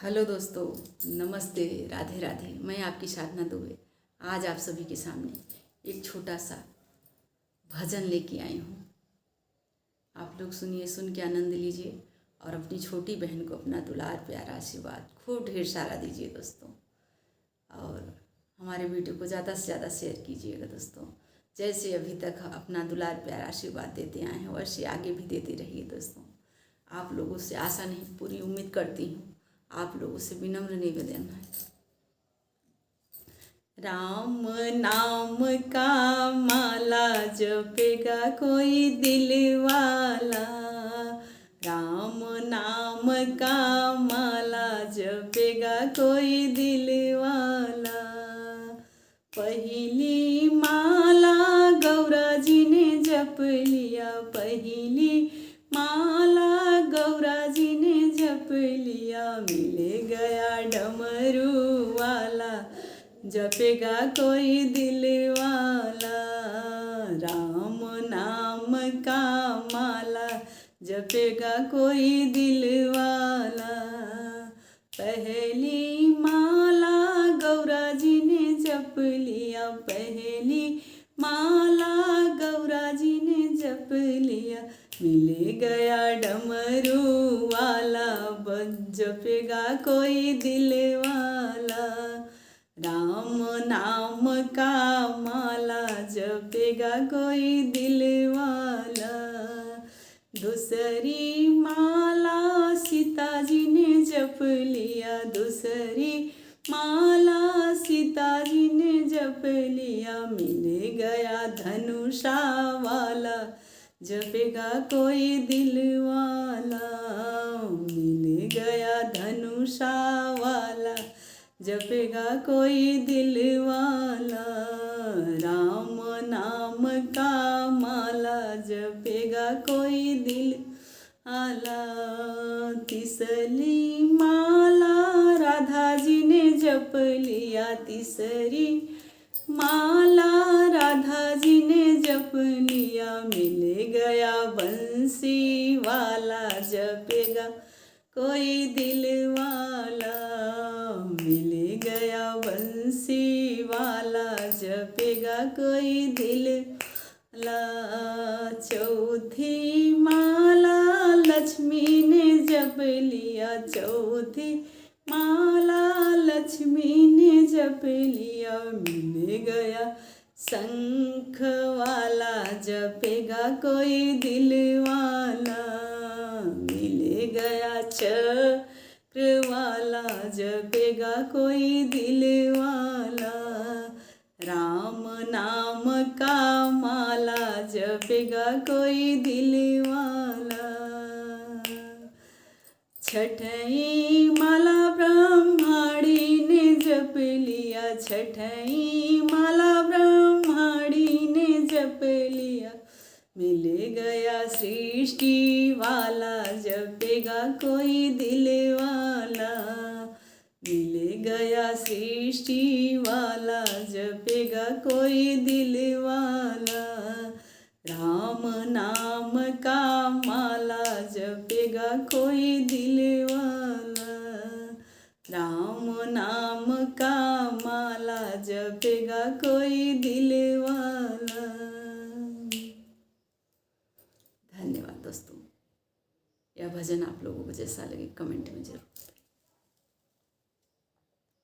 Hello दोस्तों, नमस्ते, राधे राधे। मैं आपकी साधना दुबे आज आप सभी के सामने एक छोटा सा भजन लेके आई हूँ। आप लोग सुनिए, सुन के आनंद लीजिए और अपनी छोटी बहन को अपना दुलार प्यारा आशीर्वाद खूब ढेर सारा दीजिए दोस्तों। और हमारे वीडियो को ज़्यादा से ज़्यादा शेयर कीजिएगा दोस्तों। जैसे अभी तक अपना दुलार प्यारा आशीर्वाद देते आए हैं वैसे आगे भी देते रहिए दोस्तों। आप लोगों से आशा नहीं, पूरी उम्मीद करती हूँ। आप लोगों से विनम्र निवेदन है। राम नाम का माला जपेगा कोई दिल वाला, राम नाम का माला जपेगा कोई दिल वाला। पहली माला गौरा जी ने जप लिया, पहली माला गौरा जी ने जप लिया। मिले गया डमरू वाला, जपेगा कोई दिल वाला। राम नाम का माला जपेगा कोई दिल वाला। पहली माला गौरा जी ने जप लिया, पहली माला गौरा जी ने जप लिया। मिले गया डमरू वाला, जपेगा कोई दिल वाला। राम नाम का माला जपेगा कोई दिल वाला। दूसरी माला सीता जी ने जप लिया, दूसरी माला सीता जी ने जप लिया। मिले गया धनुषा वाला, जपेगा कोई दिल वाला। मिल गया धनुषा वाला, जपेगा कोई दिल वाला। राम नाम का माला जपेगा कोई दिल वाला। तीसरी माला राधा जी ने जप लिया, तीसरी माला राधा जी ने जप लिया। मिल गया बंसी वाला, जपेगा कोई दिल वाला। मिल गया बंसी वाला, जपेगा कोई दिल वाला। चौथी माला लक्ष्मी ने जप लिया, चौथी माला लक्ष्मी ने जप लिया। मिल गया शंख वाला, जपेगा कोई दिल वाला। मिल गया चक्र वाला, जपेगा कोई दिल वाला। राम नाम का माला जपेगा कोई दिल वाला। छठई माला ब्रह्माणी ने जप लिया, छठई माला ब्रह्माणी ने जप लिया। मिल गया सृष्टि वाला, जपेगा कोई दिल वाला। मिल गया सृष्टि वाला, जपेगा कोई दिल वाला। राम नाम का माला जपेगा कोई दिल वाला। राम नाम का माला जपेगा कोई दिल वाला। धन्यवाद दोस्तों। यह भजन आप लोगों को जैसा लगे कमेंट में जरूर